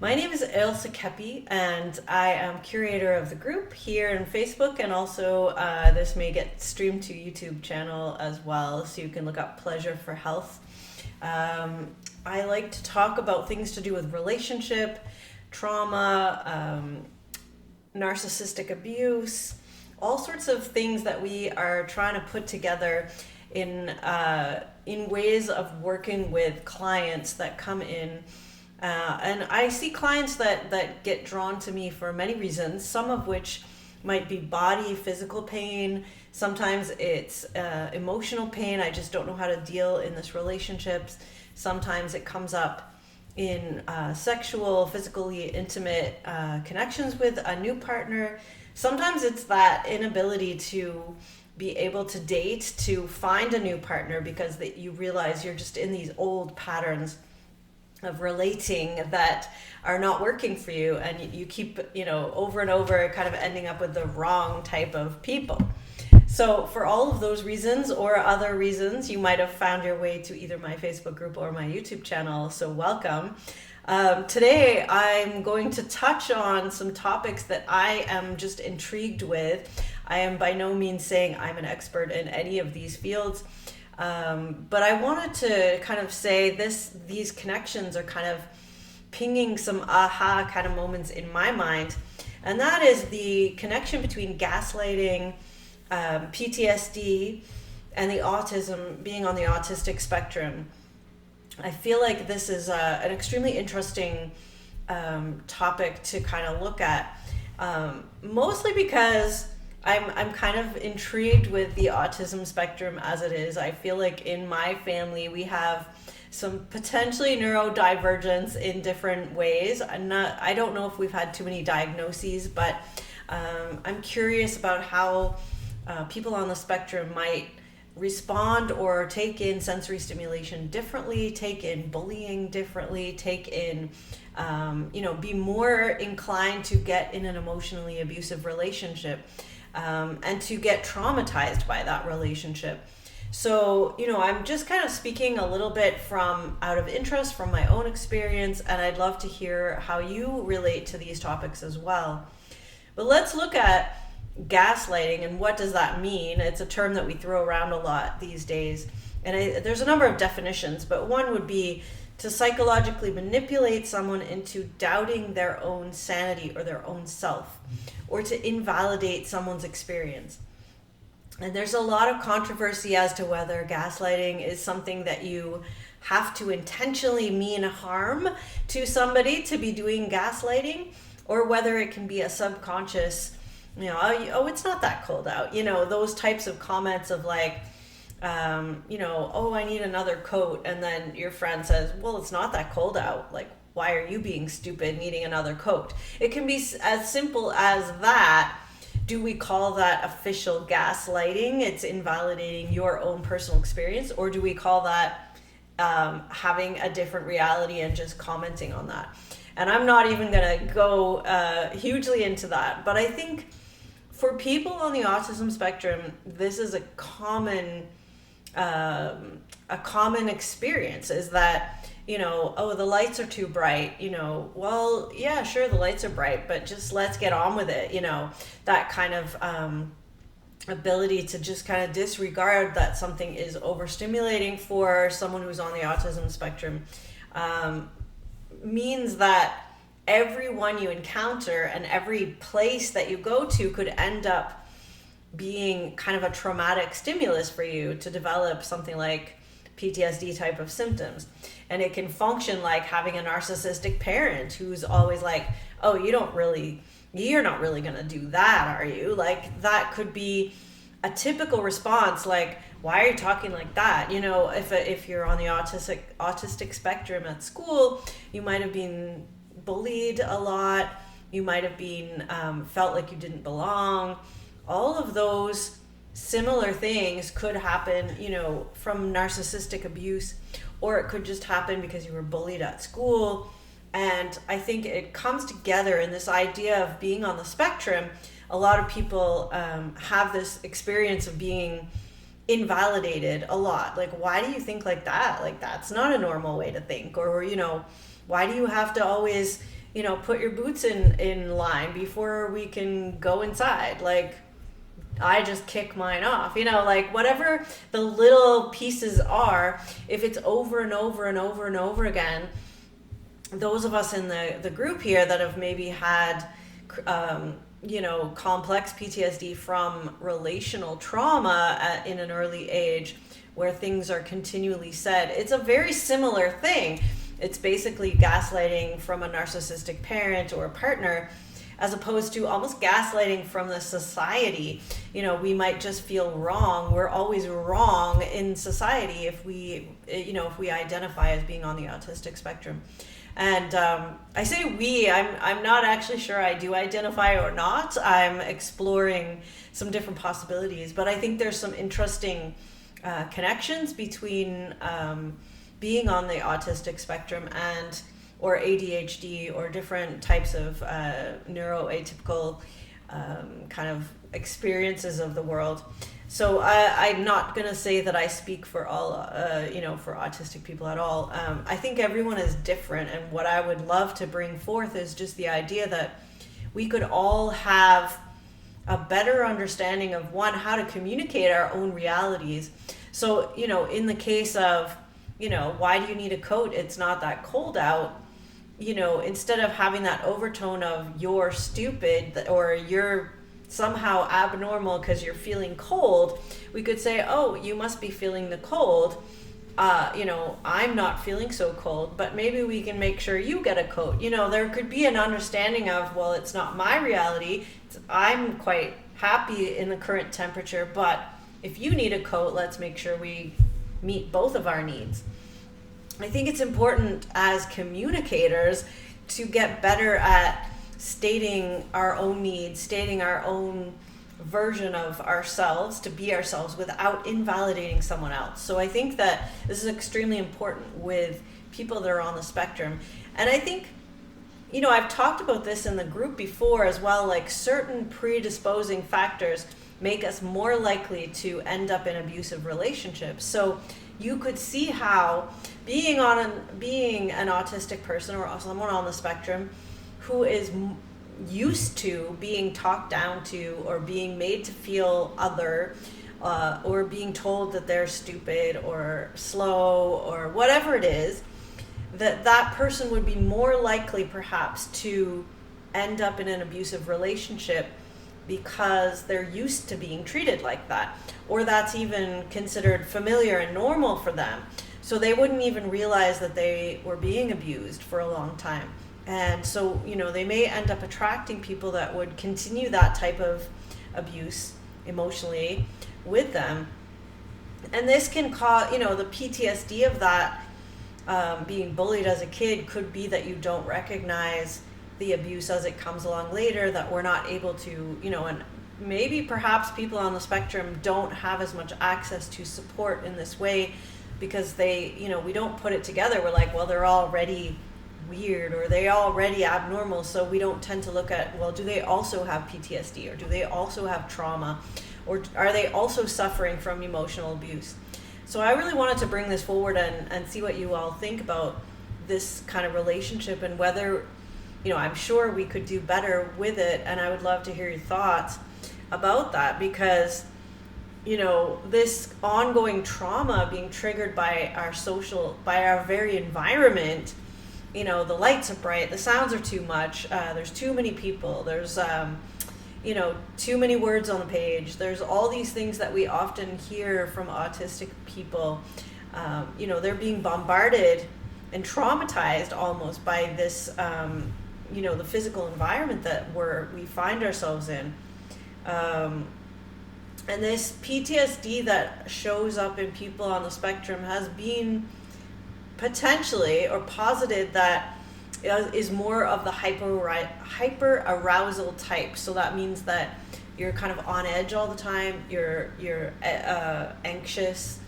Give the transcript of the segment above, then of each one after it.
My name is Ilse Kepi, and I am curator of the group here on Facebook, and also this may get streamed to YouTube channel as well, so you can look up Pleasure for Health. I like to talk about things to do with relationship, trauma, narcissistic abuse, all sorts of things that we are trying to put together in ways of working with clients that come in. And I see clients that get drawn to me for many reasons, some of which might be body, physical pain. Sometimes it's emotional pain. I just don't know how to deal in this relationships. Sometimes it comes up in sexual, physically intimate connections with a new partner. Sometimes it's that inability to be able to date, to find a new partner because you realize you're just in these old patterns of relating that are not working for you, and you keep, over and over kind of ending up with the wrong type of people. So for all of those reasons or other reasons, you might have found your way to either my Facebook group or my YouTube channel, so welcome. Today I'm going to touch on some topics that I am just intrigued with. I am by no means saying I'm an expert in any of these fields, but I wanted to kind of say these connections are kind of pinging some aha kind of moments in my mind, and that is the connection between gaslighting, PTSD, and the autism, being on the autistic spectrum. I feel like this is an extremely interesting topic to kind of look at, mostly because I'm kind of intrigued with the autism spectrum as it is. I feel like in my family we have some potentially neurodivergence in different ways. I don't know if we've had too many diagnoses, but I'm curious about how people on the spectrum might respond or take in sensory stimulation differently, take in bullying differently, take in, be more inclined to get in an emotionally abusive relationship, and to get traumatized by that relationship. So, I'm just kind of speaking a little bit from out of interest from my own experience, and I'd love to hear how you relate to these topics as well. But let's look at gaslighting and what does that mean. It's a term that we throw around a lot these days, and there's a number of definitions, but one would be to psychologically manipulate someone into doubting their own sanity or their own self, or to invalidate someone's experience. And there's a lot of controversy as to whether gaslighting is something that you have to intentionally mean harm to somebody to be doing gaslighting, or whether it can be a subconscious, oh, it's not that cold out, those types of comments of like, oh, I need another coat, and then your friend says, well, it's not that cold out, like, why are you being stupid needing another coat? It can be as simple as that. Do we call that official gaslighting? It's invalidating your own personal experience, or do we call that having a different reality and just commenting on that? And I'm not even going to go hugely into that, but I think for people on the autism spectrum, this is a common experience, is that, oh, the lights are too bright, well, yeah, sure, the lights are bright, but just let's get on with it, that kind of ability to just kind of disregard that something is overstimulating for someone who's on the autism spectrum means that everyone you encounter and every place that you go to could end up being kind of a traumatic stimulus for you to develop something like PTSD type of symptoms. And it can function like having a narcissistic parent who's always like, oh, you're not really going to do that, are you? Like, that could be a typical response, like, why are you talking like that? If you're on the autistic spectrum at school, you might have been bullied a lot. You might have been felt like you didn't belong. All of those similar things could happen, from narcissistic abuse, or it could just happen because you were bullied at school. And I think it comes together in this idea of being on the spectrum. A lot of people have this experience of being invalidated a lot. Like, why do you think like that? Like, that's not a normal way to think. Or, why do you have to always put your boots in line before we can go inside. Like, I just kick mine off, like whatever the little pieces are, if it's over and over and over and over again, those of us in the group here that have maybe had, complex PTSD from relational trauma in an early age, where things are continually said, it's a very similar thing. It's basically gaslighting from a narcissistic parent or a partner, as opposed to almost gaslighting from the society. We might just feel wrong. We're always wrong in society if we identify as being on the autistic spectrum. And I say we, I'm not actually sure I do identify or not. I'm exploring some different possibilities, but I think there's some interesting connections between being on the autistic spectrum or ADHD or different types of neuroatypical kind of experiences of the world. So I'm not going to say that I speak for all, for autistic people at all. I think everyone is different, and what I would love to bring forth is just the idea that we could all have a better understanding of, one, how to communicate our own realities. So, in the case of, why do you need a coat? It's not that cold out. Instead of having that overtone of you're stupid or you're somehow abnormal because you're feeling cold, we could say, oh, you must be feeling the cold. I'm not feeling so cold, but maybe we can make sure you get a coat. There could be an understanding of, well, it's not my reality. I'm quite happy in the current temperature, but if you need a coat, let's make sure we meet both of our needs. I think it's important as communicators to get better at stating our own needs, stating our own version of ourselves, to be ourselves without invalidating someone else. So I think that this is extremely important with people that are on the spectrum. And I think, I've talked about this in the group before as well, like certain predisposing factors make us more likely to end up in abusive relationships. So you could see how being an autistic person or someone on the spectrum who is used to being talked down to or being made to feel other, or being told that they're stupid or slow or whatever it is, that person would be more likely perhaps to end up in an abusive relationship because they're used to being treated like that, or that's even considered familiar and normal for them. So they wouldn't even realize that they were being abused for a long time. And so, they may end up attracting people that would continue that type of abuse emotionally with them. And this can cause, the PTSD of that, being bullied as a kid, could be that you don't recognize the abuse as it comes along later, that we're not able to, and maybe perhaps people on the spectrum don't have as much access to support in this way because they, we don't put it together. We're like, well, they're already weird or they're already abnormal, so we don't tend to look at, well, do they also have PTSD or do they also have trauma or are they also suffering from emotional abuse? So I really wanted to bring this forward and see what you all think about this kind of relationship and whether, I'm sure we could do better with it, and I would love to hear your thoughts about that because, this ongoing trauma being triggered by our very environment, the lights are bright, the sounds are too much, there's too many people, there's, too many words on the page, there's all these things that we often hear from autistic people, they're being bombarded and traumatized almost by this, the physical environment that we find ourselves in. And this PTSD that shows up in people on the spectrum has been potentially or posited that is more of the hyper arousal type. So that means that you're kind of on edge all the time, you're anxious,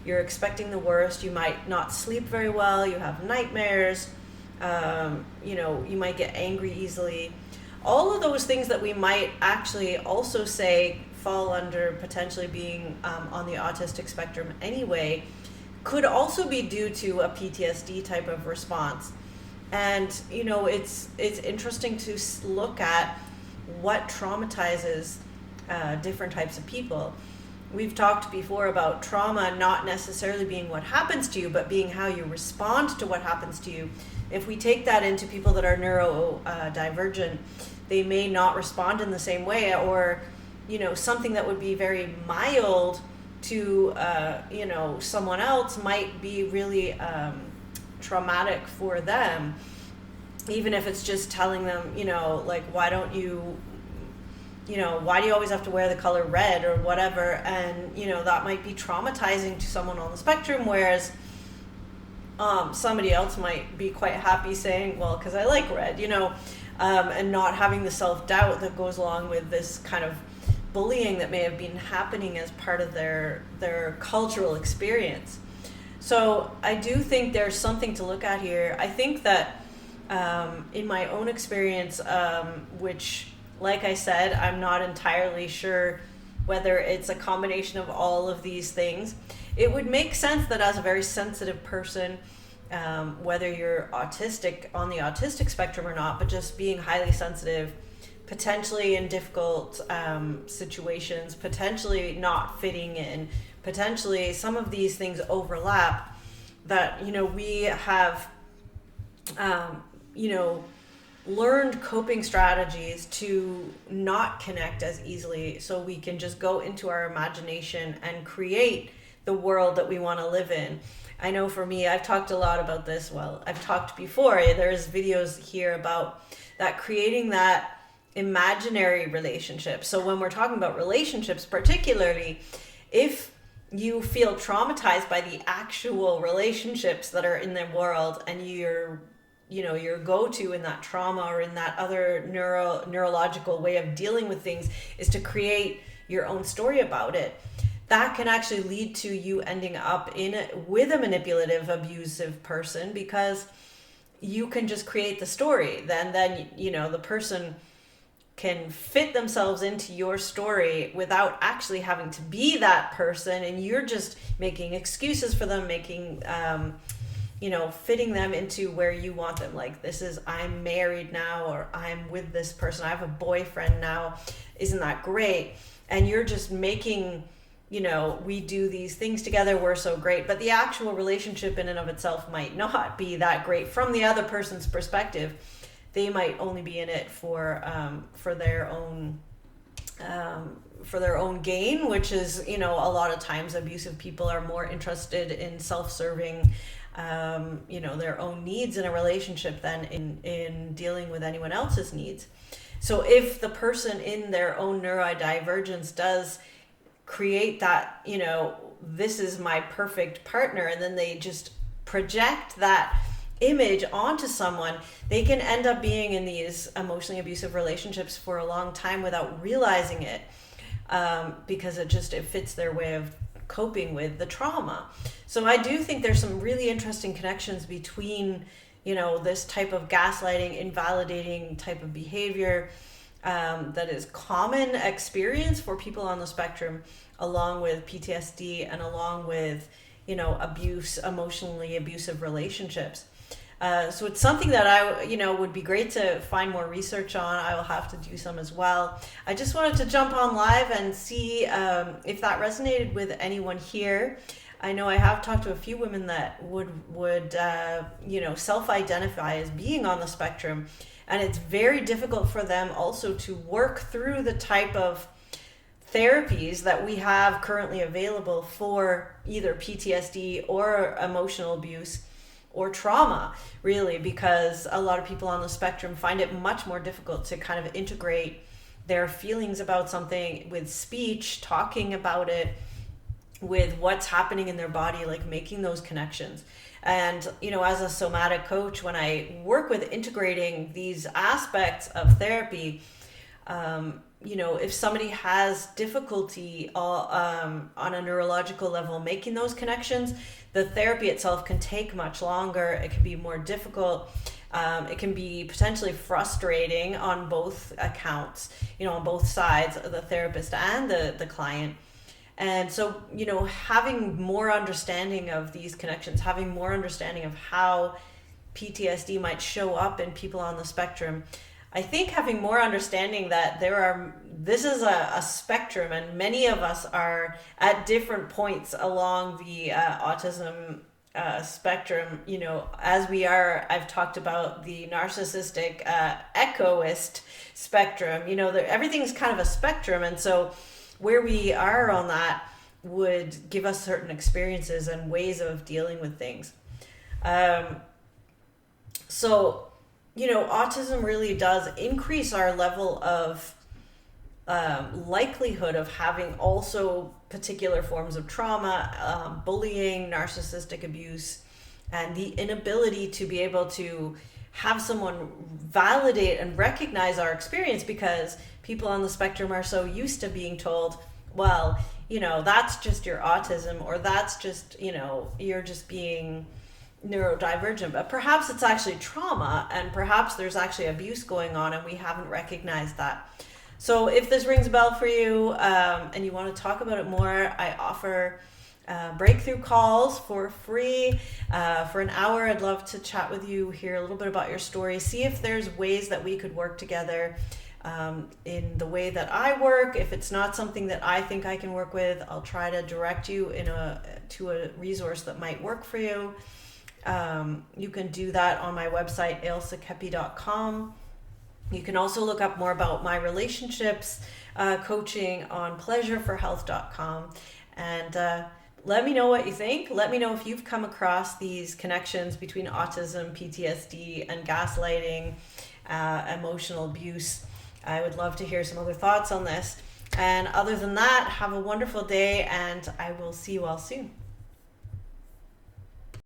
you're expecting the worst, you might not sleep very well, you have nightmares, you might get angry easily. All of those things that we might actually also say fall under potentially being on the autistic spectrum anyway could also be due to a PTSD type of response. And, it's interesting to look at what traumatizes different types of people. We've talked before about trauma not necessarily being what happens to you, but being how you respond to what happens to you. If we take that into people that are neurodivergent, they may not respond in the same way, or, something that would be very mild to, someone else might be really traumatic for them, even if it's just telling them, like, why do you always have to wear the color red or whatever? And, that might be traumatizing to someone on the spectrum, whereas somebody else might be quite happy saying, well, because I like red, and not having the self-doubt that goes along with this kind of bullying that may have been happening as part of their cultural experience. So I do think there's something to look at here. I think that in my own experience, which, like I said, I'm not entirely sure whether it's a combination of all of these things. It would make sense that as a very sensitive person, whether you're autistic, on the autistic spectrum or not, but just being highly sensitive, potentially in difficult situations, potentially not fitting in, potentially some of these things overlap, that, we have, learned coping strategies to not connect as easily, so we can just go into our imagination and create the world that we want to live in. I know for me, I've talked a lot about this. Well, I've talked before. There's videos here about that, creating that imaginary relationship. So when we're talking about relationships, particularly, if you feel traumatized by the actual relationships that are in the world, and your go-to in that trauma or in that other neurological way of dealing with things is to create your own story about it, that can actually lead to you ending up with a manipulative, abusive person, because you can just create the story. Then the person can fit themselves into your story without actually having to be that person, and you're just making excuses for them, making fitting them into where you want them. Like, I'm married now, or I'm with this person, I have a boyfriend now, isn't that great? And you're just making, we do these things together, we're so great. But the actual relationship in and of itself might not be that great from the other person's perspective. They might only be in it for their own gain, which is, a lot of times abusive people are more interested in self-serving, their own needs in a relationship than in dealing with anyone else's needs. So if the person in their own neurodivergence does create that, this is my perfect partner, and then they just project that image onto someone, they can end up being in these emotionally abusive relationships for a long time without realizing it, because it fits their way of coping with the trauma. So I do think there's some really interesting connections between, this type of gaslighting, invalidating type of behavior that is common experience for people on the spectrum, along with PTSD and along with, emotionally abusive relationships. So it's something that I, would be great to find more research on. I will have to do some as well. I just wanted to jump on live and see if that resonated with anyone here. I know I have talked to a few women that would self-identify as being on the spectrum, and it's very difficult for them also to work through the type of therapies that we have currently available for either PTSD or emotional abuse or trauma, really, because a lot of people on the spectrum find it much more difficult to kind of integrate their feelings about something with speech, talking about it, with what's happening in their body, like making those connections. And, as a somatic coach, when I work with integrating these aspects of therapy, if somebody has difficulty on a neurological level making those connections, the therapy itself can take much longer. It can be more difficult. It can be potentially frustrating on both accounts, on both sides, the therapist and the client. And so, having more understanding of these connections, having more understanding of how PTSD might show up in people on the spectrum. I think having more understanding that this is a spectrum, and many of us are at different points along the autism spectrum. You know, as we are, I've talked about the narcissistic egoist spectrum. You know, everything's kind of a spectrum, and so where we are on that would give us certain experiences and ways of dealing with things. So, you know, autism really does increase our level of likelihood of having also particular forms of trauma, bullying, narcissistic abuse, and the inability to be able to have someone validate and recognize our experience, because people on the spectrum are so used to being told, well, you know, that's just your autism, or that's just, you know, you're just being neurodivergent. But perhaps it's actually trauma, and perhaps there's actually abuse going on and we haven't recognized that. So if this rings a bell for you, and you want to talk about it more, I offer breakthrough calls for free for an hour. I'd love to chat with you, hear a little bit about your story, see if there's ways that we could work together in the way that I work. If it's not something that I think I can work with, I'll try to direct you to a resource that might work for you. You can do that on my website, ailsakepi.com. You can also look up more about my relationships coaching on pleasureforhealth.com. And let me know what you think. Let me know if you've come across these connections between autism, PTSD, and gaslighting, emotional abuse. I would love to hear some other thoughts on this. And other than that, have a wonderful day, and I will see you all soon.